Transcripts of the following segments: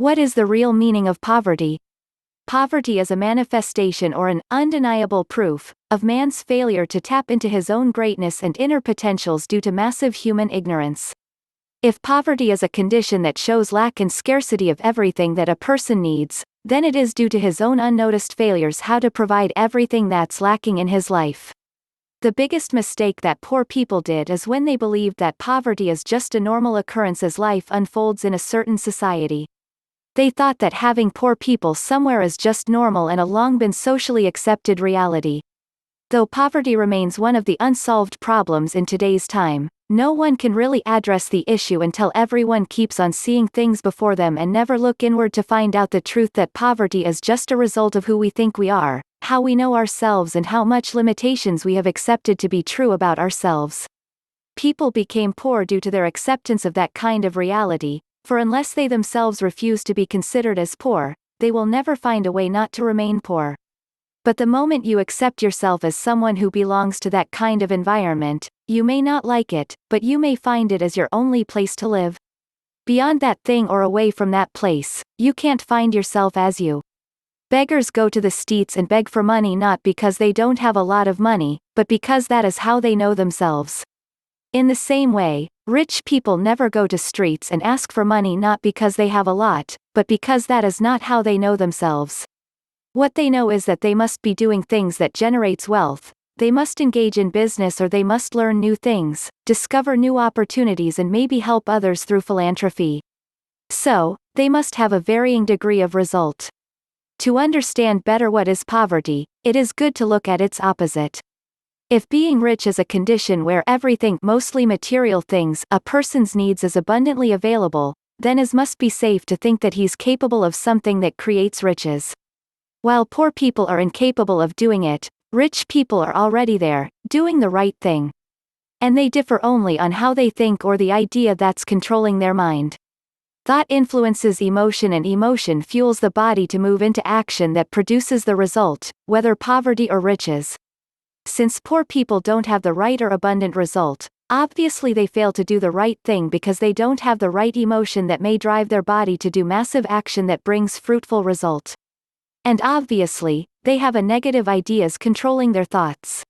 What is the real meaning of poverty? Poverty is a manifestation or an undeniable proof of man's failure to tap into his own greatness and inner potentials due to massive human ignorance. If poverty is a condition that shows lack and scarcity of everything that a person needs, then it is due to his own unnoticed failures how to provide everything that's lacking in his life. The biggest mistake that poor people did is when they believed that poverty is just a normal occurrence as life unfolds in a certain society. They thought that having poor people somewhere is just normal and a long been socially accepted reality. Though poverty remains one of the unsolved problems in today's time, no one can really address the issue until everyone keeps on seeing things before them and never look inward to find out the truth that poverty is just a result of who we think we are, how we know ourselves and how much limitations we have accepted to be true about ourselves. People became poor due to their acceptance of that kind of reality, for unless they themselves refuse to be considered as poor, they will never find a way not to remain poor. But the moment you accept yourself as someone who belongs to that kind of environment, you may not like it, but you may find it as your only place to live. Beyond that thing or away from that place, you can't find yourself as you. Beggars go to the streets and beg for money not because they don't have a lot of money, but because that is how they know themselves. In the same way, rich people never go to streets and ask for money not because they have a lot, but because that is not how they know themselves. What they know is that they must be doing things that generates wealth, they must engage in business or they must learn new things, discover new opportunities and maybe help others through philanthropy. So, they must have a varying degree of result. To understand better what is poverty, it is good to look at its opposite. If being rich is a condition where everything, mostly material things, a person's needs is abundantly available, then it must be safe to think that he's capable of something that creates riches. While poor people are incapable of doing it, rich people are already there, doing the right thing. And they differ only on how they think or the idea that's controlling their mind. Thought influences emotion and emotion fuels the body to move into action that produces the result, whether poverty or riches. Since poor people don't have the right or abundant result, obviously they fail to do the right thing because they don't have the right emotion that may drive their body to do massive action that brings fruitful result. And obviously, they have a negative ideas controlling their thoughts.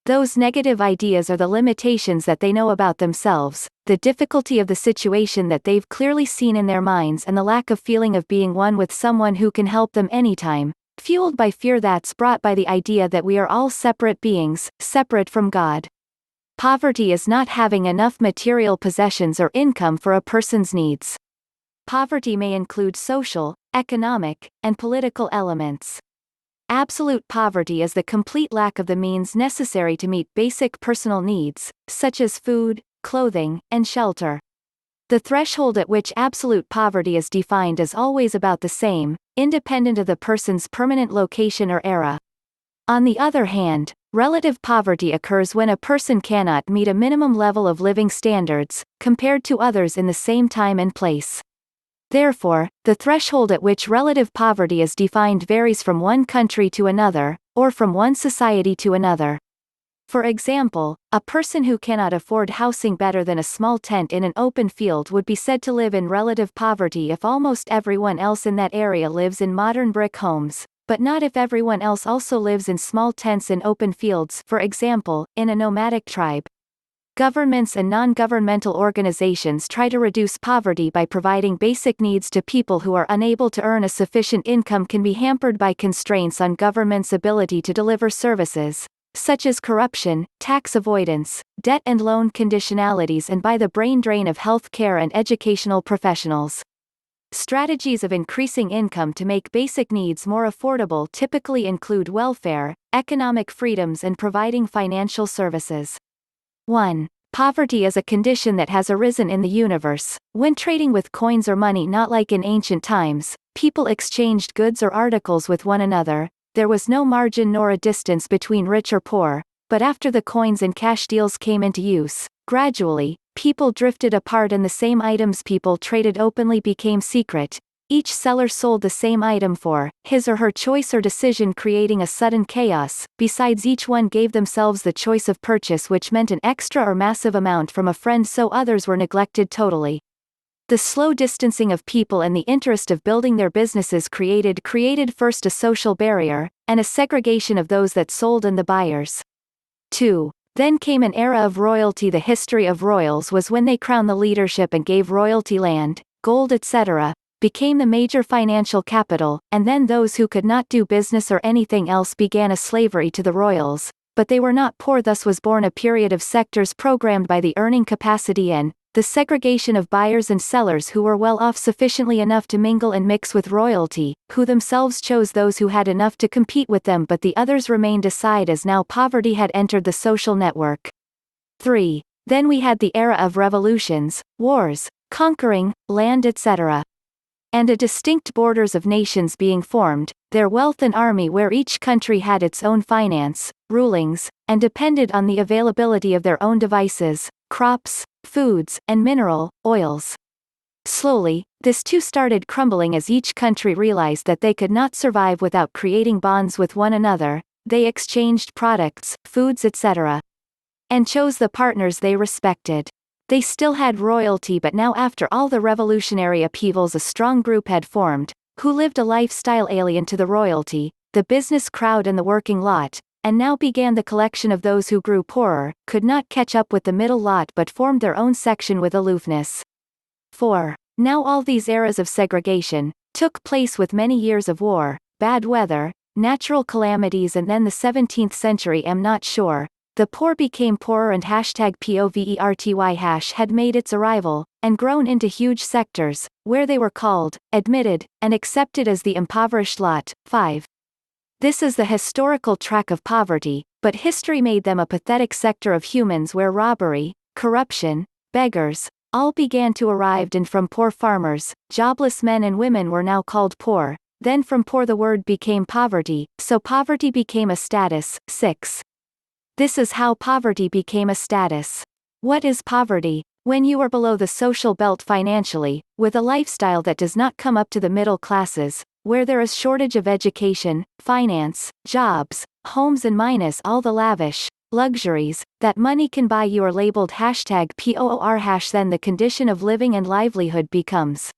Those negative ideas are the limitations that they know about themselves, the difficulty of the situation that they've clearly seen in their minds and the lack of feeling of being one with someone who can help them anytime, fueled by fear that's brought by the idea that we are all separate beings, separate from God. Poverty is not having enough material possessions or income for a person's needs. Poverty may include social, economic, and political elements. Absolute poverty is the complete lack of the means necessary to meet basic personal needs, such as food, clothing, and shelter. The threshold at which absolute poverty is defined is always about the same, independent of the person's permanent location or era. On the other hand, relative poverty occurs when a person cannot meet a minimum level of living standards, compared to others in the same time and place. Therefore, the threshold at which relative poverty is defined varies from one country to another, or from one society to another. For example, a person who cannot afford housing better than a small tent in an open field would be said to live in relative poverty if almost everyone else in that area lives in modern brick homes, but not if everyone else also lives in small tents in open fields, for example, in a nomadic tribe. Governments and non-governmental organizations try to reduce poverty by providing basic needs to people who are unable to earn a sufficient income can be hampered by constraints on government's ability to deliver services, such as corruption, tax avoidance, debt and loan conditionalities and by the brain drain of health care and educational professionals. Strategies of increasing income to make basic needs more affordable typically include welfare, economic freedoms and providing financial services. 1. Poverty is a condition that has arisen in the universe. When trading with coins or money, not like in ancient times, people exchanged goods or articles with one another, there was no margin nor a distance between rich or poor, but after the coins and cash deals came into use, gradually, people drifted apart and the same items people traded openly became secret. Each seller sold the same item for his or her choice or decision, creating a sudden chaos. Besides, each one gave themselves the choice of purchase, which meant an extra or massive amount from a friend, so others were neglected totally. The slow distancing of people and the interest of building their businesses created first a social barrier, and a segregation of those that sold and the buyers. 2. Then came an era of royalty. The history of royals was when they crowned the leadership and gave royalty land, gold etc., became the major financial capital, and then those who could not do business or anything else began a slavery to the royals, but they were not poor. Thus was born a period of sectors programmed by the earning capacity and the segregation of buyers and sellers who were well off sufficiently enough to mingle and mix with royalty, who themselves chose those who had enough to compete with them, but the others remained aside as now poverty had entered the social network. 3. Then we had the era of revolutions, wars, conquering, land etc. and a distinct borders of nations being formed, their wealth and army where each country had its own finance, rulings, and depended on the availability of their own devices, crops, foods, and mineral, oils. Slowly, this too started crumbling as each country realized that they could not survive without creating bonds with one another. They exchanged products, foods etc. and chose the partners they respected. They still had royalty, but now after all the revolutionary upheavals a strong group had formed, who lived a lifestyle alien to the royalty, the business crowd and the working lot, and now began the collection of those who grew poorer, could not catch up with the middle lot but formed their own section with aloofness. 4. Now all these eras of segregation took place with many years of war, bad weather, natural calamities, and then the 17th century am not sure. The poor became poorer and #poverty had made its arrival, and grown into huge sectors, where they were called, admitted, and accepted as the impoverished lot. 5. This is the historical track of poverty, but history made them a pathetic sector of humans where robbery, corruption, beggars, all began to arrive, and from poor farmers, jobless men and women were now called poor. Then from poor the word became poverty, so poverty became a status. 6. This is how poverty became a status. What is poverty? When you are below the social belt financially, with a lifestyle that does not come up to the middle classes, where there is shortage of education, finance, jobs, homes, and minus all the lavish luxuries that money can buy, you are labeled #POOR. Then the condition of living and livelihood becomes